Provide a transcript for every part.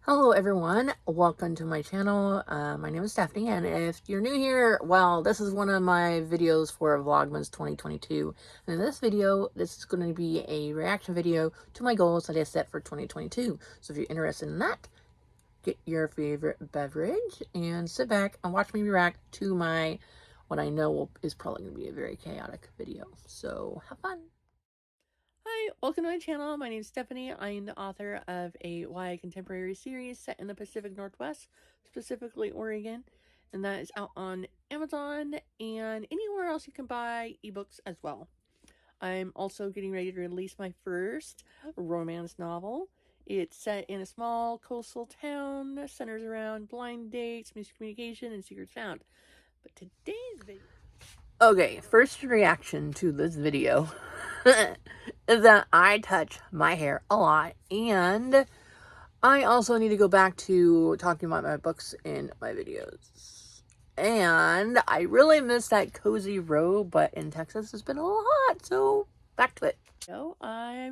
Hello everyone, welcome to my channel. My name is Stephanie, and if you're new here, well, this is one of my videos for Vlogmas 2022. And in this video, this is going to be a reaction video to my goals that I set for 2022. So if you're interested in that, get your favorite beverage and sit back and watch me react to my, what I know is probably going to be a very chaotic video. So have fun. Hi, welcome to my channel. My name is Stephanie. I am the author of a YA contemporary series set in the Pacific Northwest, specifically Oregon, and that is out on Amazon and anywhere else you can buy ebooks as well. I'm also getting ready to release my first romance novel. It's set in a small coastal town, centers around blind dates, miscommunication, and secrets found. But today's video... Okay, first reaction to this video is that I touch my hair a lot, and I also need to go back to talking about my books in my videos. And I really miss that cozy robe, but in Texas it's been a little hot, so back to it. So I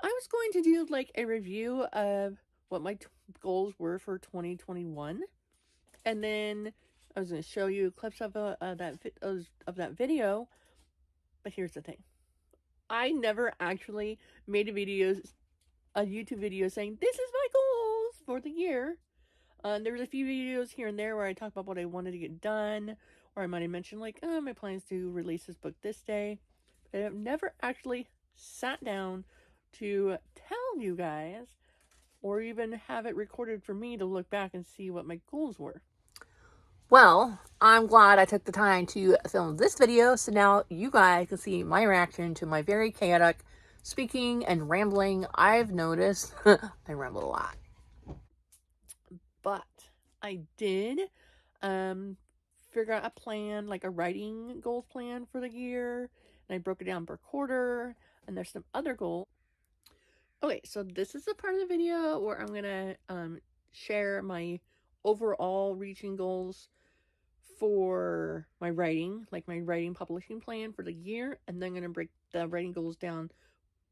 was going to do like a review of what my goals were for 2021, and then I was going to show you clips of that video. But here's the thing. I never actually made a YouTube video saying, this is my goals for the year. There was a few videos here and there where I talk about what I wanted to get done, or I might have mentioned like, oh, my plans to release this book this day. But I've never actually sat down to tell you guys, or even have it recorded for me to look back and see what my goals were. Well, I'm glad I took the time to film this video, so now you guys can see my reaction to my very chaotic speaking and rambling. I've noticed I ramble a lot. But I did figure out a plan, like a writing goals plan for the year, and I broke it down per quarter, and there's some other goals. Okay, so this is the part of the video where I'm gonna share my overall reaching goals for my writing, like my writing publishing plan for the year, and then I'm going to break the writing goals down,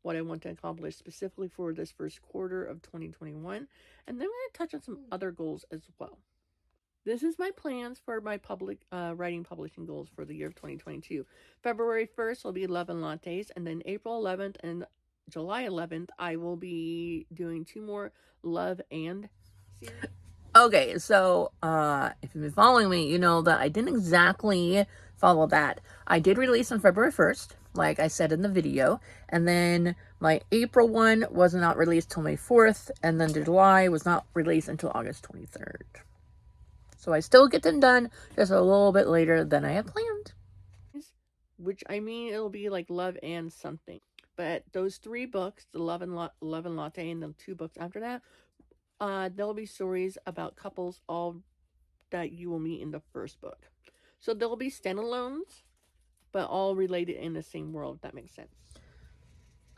what I want to accomplish specifically for this first quarter of 2021, and then I'm going to touch on some other goals as well. This is my plans for my writing publishing goals for the year of 2022. February 1st will be Love and Lattes, and then April 11th and July 11th, I will be doing 2 more Love and series. Okay, so if you've been following me, you know that I didn't exactly follow that. I did release on February 1st, like I said in the video, and then my April one was not released till May 4th, and then the July was not released until August 23rd. So I still get them done, just a little bit later than I had planned. Which, I mean, it'll be like Love and something. But those 3 books, the Love and Latte, and the 2 books after that, there'll be stories about couples all that you will meet in the first book. So there'll be standalones, but all related in the same world, if that makes sense.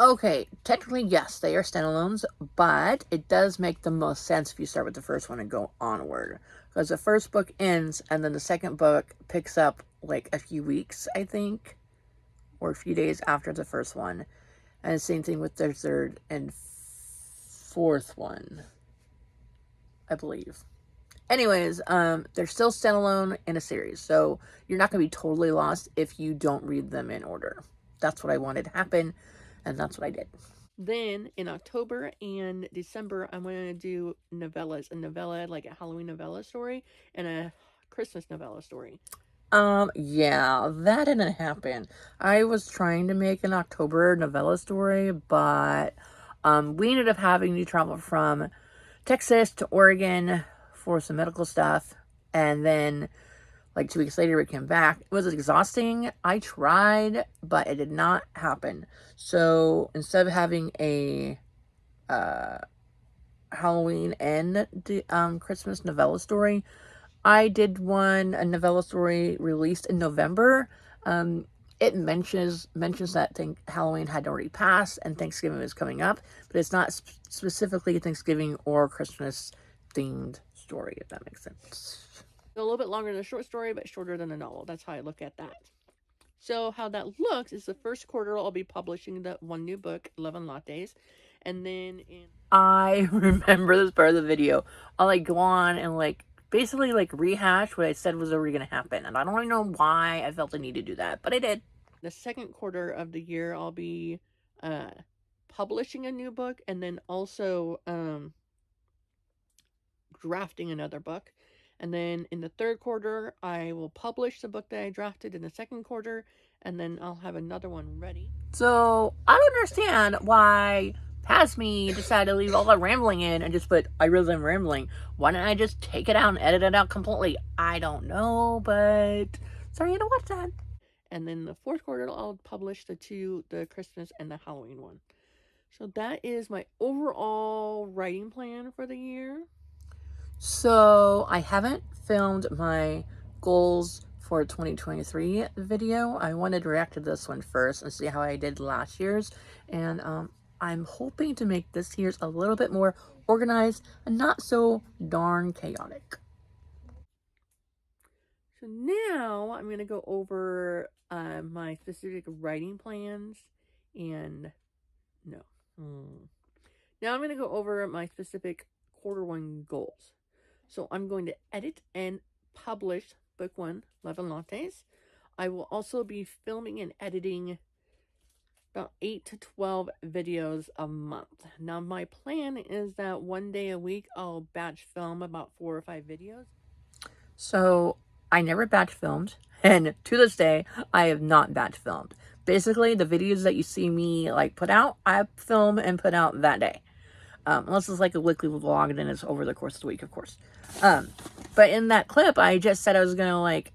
Okay, technically, yes, they are standalones, but it does make the most sense if you start with the first one and go onward. Because the first book ends, and then the second book picks up, like, a few weeks, I think, or a few days after the first one. And the same thing with their third and fourth one, I believe. Anyways, they're still standalone in a series, so you're not going to be totally lost if you don't read them in order. That's what I wanted to happen, and that's what I did. Then, in October and December, I'm going to do novellas. A novella, like a Halloween novella story, and a Christmas novella story. Yeah, that didn't happen. I was trying to make an October novella story, but, we ended up having to travel from Texas to Oregon for some medical stuff, and then like 2 weeks later we came back. It was exhausting. I tried, but it did not happen. So instead of having a Halloween and Christmas novella story, I did a novella story released in November. It mentions that Halloween had already passed and Thanksgiving was coming up, but it's not specifically Thanksgiving or Christmas themed story, if that makes sense. A little bit longer than a short story, but shorter than a novel. That's how I look at that. So how that looks is the first quarter I'll be publishing the 1 new book, Love and Lattes, and then in I remember this part of the video. I'll like go on and like basically like rehash what I said was already going to happen. And I don't really know why I felt the need to do that, but I did. The second quarter of the year, I'll be publishing a new book and then also drafting another book. And then in the third quarter, I will publish the book that I drafted in the second quarter, and then I'll have another one ready. So I don't understand why past me decided to leave all that rambling in and just put I really am rambling. Why didn't I just take it out and edit it out completely? I don't know, but sorry you had to watch that. And then the fourth quarter, I'll publish the Christmas and the Halloween one. So that is my overall writing plan for the year. So I haven't filmed my goals for 2023 video. I wanted to react to this one first and see how I did last year's. And I'm hoping to make this year's a little bit more organized and not so darn chaotic. So now I'm going to go over my specific writing plans and no. Now I'm going to go over my specific quarter one goals. So I'm going to edit and publish book one, Love and Lattes. I will also be filming and editing about 8 to 12 videos a month. Now my plan is that one day a week I'll batch film about 4 or 5 videos. So I never batch filmed, and to this day I have not batch filmed. Basically, the videos that you see me like put out, I film and put out that day. Unless it's like a weekly vlog, then it's over the course of the week, of course. But in that clip, I just said I was gonna like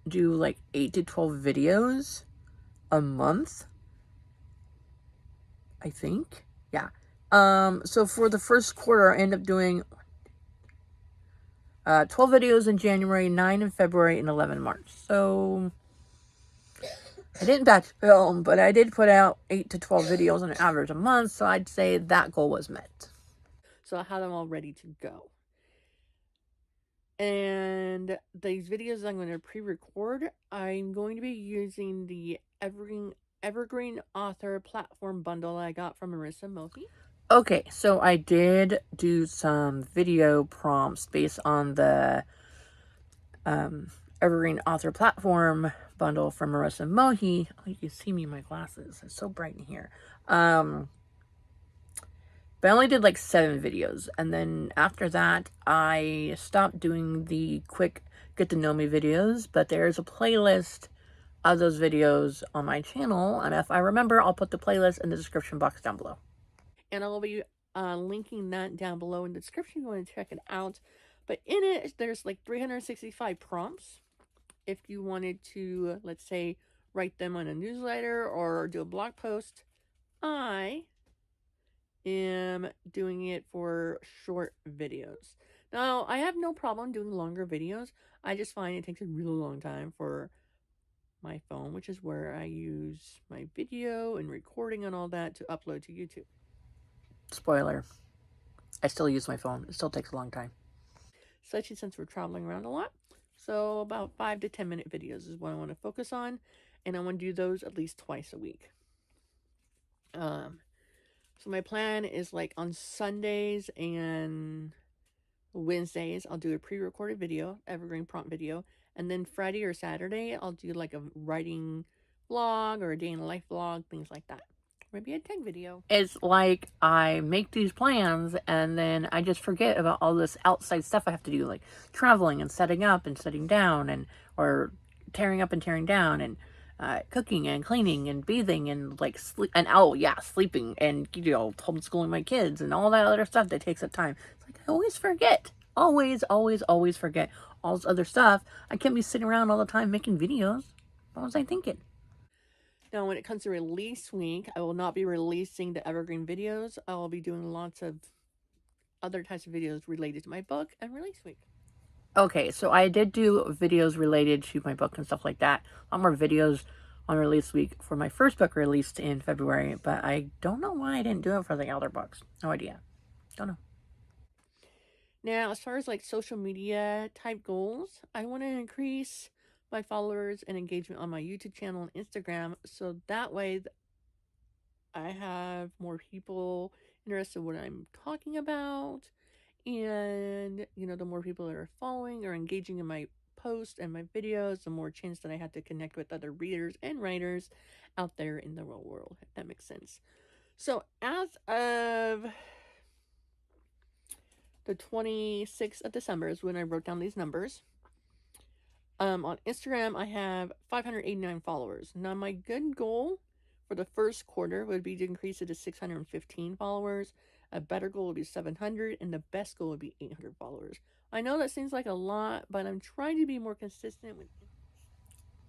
do like 8 to 12 videos a month. I think, yeah. So for the first quarter, I end up doing 12 videos in January, 9 in February, and 11 in March. So I didn't batch film, but I did put out 8 to 12 videos on an average a month. So I'd say that goal was met. So I had them all ready to go. And these videos I'm going to pre-record, I'm going to be using the Evergreen author platform bundle I got from Marisa Mohi. Okay, so I did do some video prompts based on the Evergreen author platform bundle from Marisa Mohi. Oh, you can see me in my glasses. It's so bright in here. But I only did like 7 videos. And then after that, I stopped doing the quick get to know me videos. But there's a playlist of those videos on my channel. And if I remember, I'll put the playlist in the description box down below. And I'll be linking that down below in the description. You want to check it out. But in it, there's like 365 prompts. If you wanted to, let's say, write them on a newsletter or do a blog post, I am doing it for short videos. Now, I have no problem doing longer videos. I just find it takes a really long time for my phone, which is where I use my video and recording and all that to upload to YouTube. Spoiler, I still use my phone. It still takes a long time. Especially since we're traveling around a lot. So about 5 to 10 minute videos is what I want to focus on. And I want to do those at least twice a week. So my plan is like on Sundays and Wednesdays, I'll do a pre-recorded video, Evergreen prompt video. And then Friday or Saturday, I'll do like a writing vlog or a day in life vlog, things like that. Maybe a tech video. It's like I make these plans and then I just forget about all this outside stuff I have to do, like traveling and setting up and setting down, and or tearing up and tearing down, and cooking and cleaning and bathing and like sleep and sleeping and homeschooling my kids and all that other stuff that takes up time. It's like I always forget. Always forget all this other stuff. I can't be sitting around all the time making videos. What was I thinking? Now, when it comes to release week, I will not be releasing the Evergreen videos. I will be doing lots of other types of videos related to my book and release week. Okay, so I did do videos related to my book and stuff like that. A lot more videos on release week for my first book released in February, but I don't know why I didn't do it for the other books. No idea. Don't know. Now, as far as like social media type goals, I want to increase my followers and engagement on my YouTube channel and Instagram, so that way I have more people interested in what I'm talking about. And, you know, the more people that are following or engaging in my posts and my videos, the more chance that I have to connect with other readers and writers out there in the real world, if that makes sense. So as of the 26th of December is when I wrote down these numbers. On Instagram, I have 589 followers. Now, my good goal for the first quarter would be to increase it to 615 followers. A better goal would be 700, and the best goal would be 800 followers. I know that seems like a lot, but I'm trying to be more consistent with.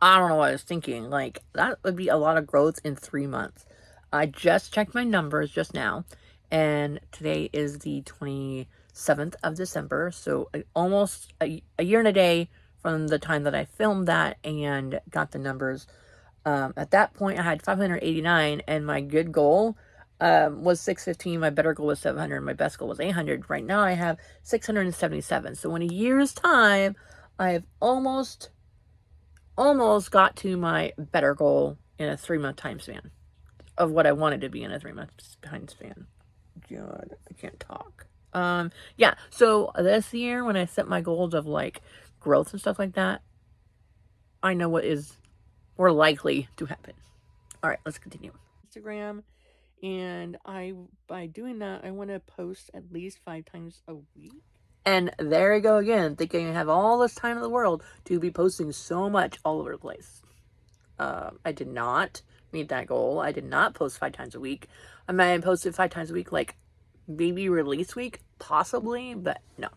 I don't know what I was thinking. Like, that would be a lot of growth in 3 months. I just checked my numbers just now, and today is the 27th of December, so almost a year and a day from the time that I filmed that and got the numbers. At that point, I had 589, and my good goal was 615. My better goal was 700. My best goal was 800. Right now, I have 677. So in a year's time, I have almost got to my better goal in a 3-month time span of what I wanted to be in a 3-month time span. God, I can't talk. Yeah, so this year when I set my goals of like growth and stuff like that, I know what is more likely to happen. All right, let's continue. Instagram, and by doing that, I want to post at least 5 times a week. And there you go again, thinking I have all this time in the world to be posting so much all over the place. I did not meet that goal. I did not post 5 times a week. I might have posted 5 times a week, like maybe release week, possibly, but no,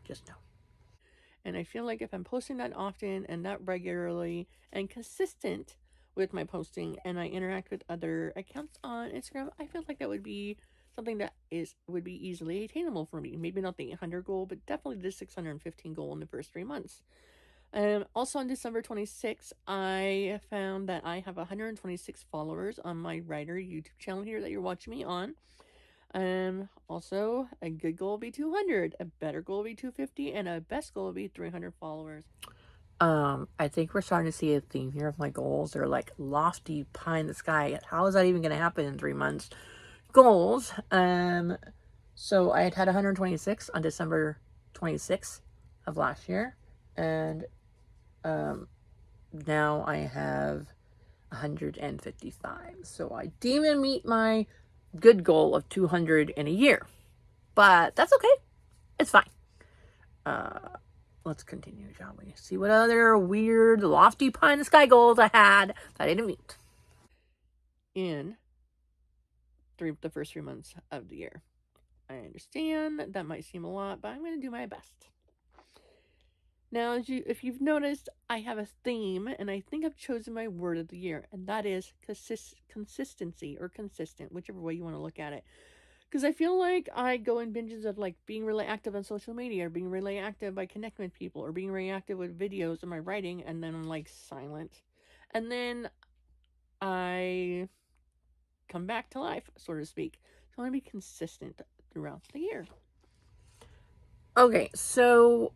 just no. And I feel like if I'm posting that often and that regularly and consistent with my posting, and I interact with other accounts on Instagram, I feel like that would be something that would be easily attainable for me. Maybe not the 800 goal, but definitely the 615 goal in the first 3 months. Also on December 26th, I found that I have 126 followers on my writer YouTube channel here that you're watching me on. Also, a good goal will be 200, a better goal will be 250, and a best goal will be 300 followers. I think we're starting to see a theme here of my goals. They're like lofty, pie in the sky. How is that even going to happen in 3 months? Goals. So I had 126 on December 26th of last year, and now I have 155. So I didn't even meet my good goal of 200 in a year. But that's okay. It's fine. Let's continue, shall we? See what other weird, lofty pie in the sky goals I had that I didn't meet in the first 3 months of the year. I understand that might seem a lot, but I'm going to do my best. Now, if you've noticed, I have a theme, and I think I've chosen my word of the year, and that is consistency, or consistent, whichever way you want to look at it. Because I feel like I go in binges of like being really active on social media, or being really active by connecting with people, or being really active with videos or my writing, and then I'm like silent. And then I come back to life, so to speak. So I want to be consistent throughout the year. Okay, so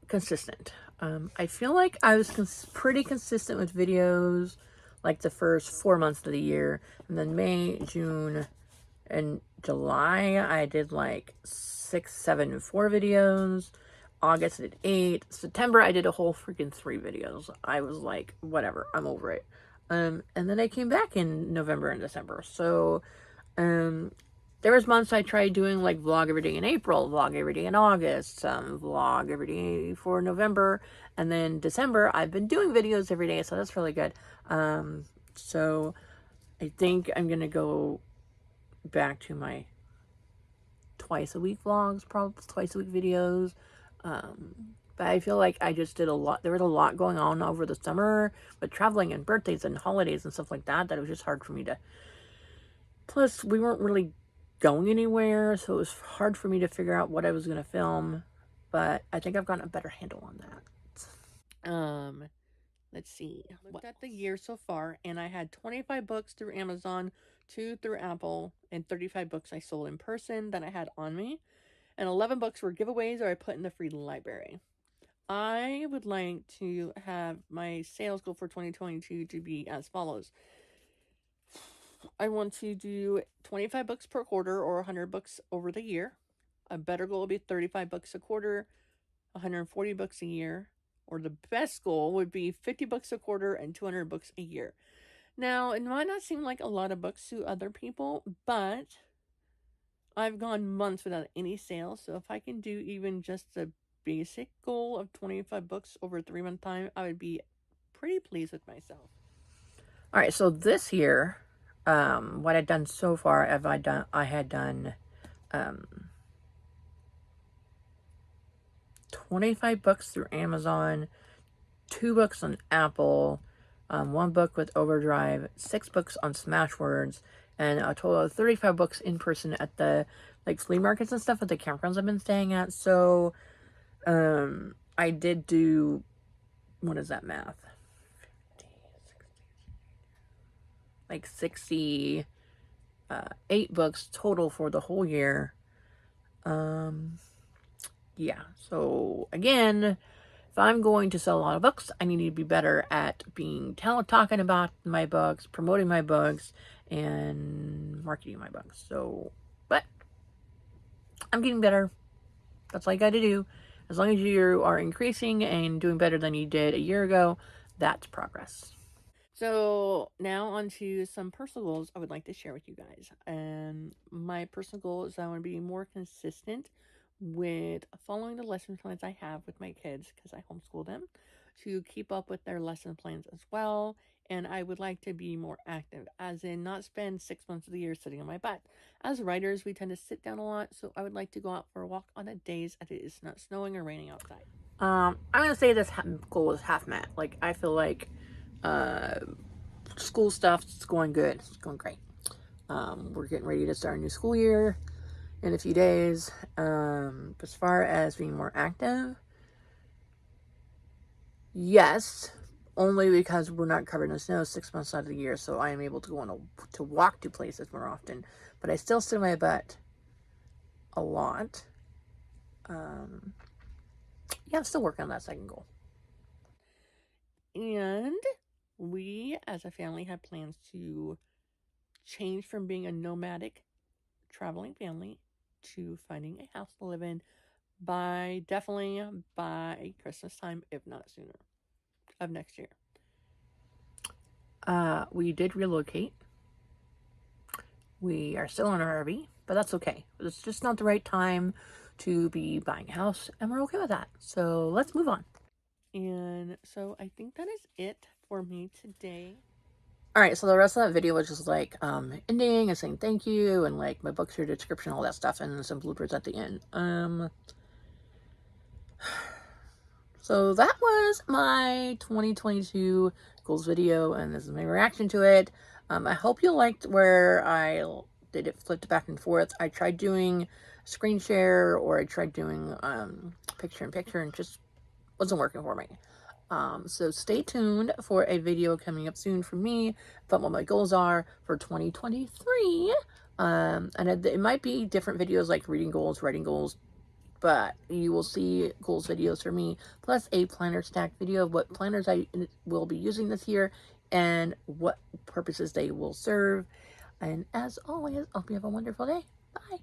consistent. I feel like I was pretty consistent with videos like the first 4 months of the year, and then May, June, and July I did like 6, 7, 4 videos. August I did 8. September I did a whole freaking 3 videos. I was like, whatever, I'm over it. And then I came back in November and December. So there was months I tried doing like vlog every day in April, vlog every day in August, vlog every day for November, and then December I've been doing videos every day, so that's really good. So I think I'm gonna go back to my twice a week vlogs, probably twice a week videos. But I feel like I just did a lot. There was a lot going on over the summer with traveling and birthdays and holidays and stuff like that, that it was just hard for me to. Plus, we weren't really going anywhere, so it was hard for me to figure out what I was going to film. But I think I've gotten a better handle on that. Let's see. I looked at the year so far, and I had 25 books through Amazon, 2 through Apple, and 35 books I sold in person that I had on me. And 11 books were giveaways or I put in the free library. I would like to have my sales goal for 2022 to be as follows. I want to do 25 books per quarter or 100 books over the year. A better goal would be 35 books a quarter, 140 books a year. Or the best goal would be 50 books a quarter and 200 books a year. Now, it might not seem like a lot of books to other people, but I've gone months without any sales. So if I can do even just the basic goal of 25 books over a 3-month time, I would be pretty pleased with myself. All right, so this year, what I've done so far, I had done 25 books through Amazon, 2 books on Apple, 1 book with Overdrive, 6 books on Smashwords, and a total of 35 books in person at the like flea markets and stuff at the campgrounds I've been staying at. So I did do, what is that math? 50, 60, like 68 books total for the whole year. Yeah, so again, if I'm going to sell a lot of books, I need to be better at talking about my books, promoting my books, and marketing my books. So, but I'm getting better. That's all you got to do. As long as you are increasing and doing better than you did a year ago, that's progress. So now on to some personal goals I would like to share with you guys. And my personal goal is I want to be more consistent with following the lesson plans I have with my kids because I homeschool them, to keep up with their lesson plans as well. And I would like to be more active, as in not spend 6 months of the year sitting on my butt. As writers, we tend to sit down a lot, so I would like to go out for a walk on the days that it is not snowing or raining outside. I'm gonna say this goal is half met. Like, I feel like school stuff is going good. It's going great. We're getting ready to start a new school year in a few days. As far as being more active, yes, only because we're not covered in snow 6 months out of the year, so I am able to go to walk to places more often. But I still sit my butt a lot. Yeah, I'm still working on that second goal. And we, as a family, have plans to change from being a nomadic traveling family to finding a house to live in definitely by Christmas time, if not sooner, of next year. We did relocate. We are still in our RV, but that's okay. It's just not the right time to be buying a house, and we're okay with that. So let's move on. And so I think that is it for me today. Alright, so the rest of that video was just like ending and saying thank you and like my books, your description, all that stuff, and some bloopers at the end. So that was my 2022 goals video, and this is my reaction to it. I hope you liked where I did it flipped back and forth. I tried doing screen share, or I tried doing picture in picture, and just wasn't working for me. So stay tuned for a video coming up soon from me about what my goals are for 2023. And it might be different videos like reading goals, writing goals, but you will see goals videos from me, plus a planner stack video of what planners I will be using this year and what purposes they will serve. And as always, I hope you have a wonderful day. Bye.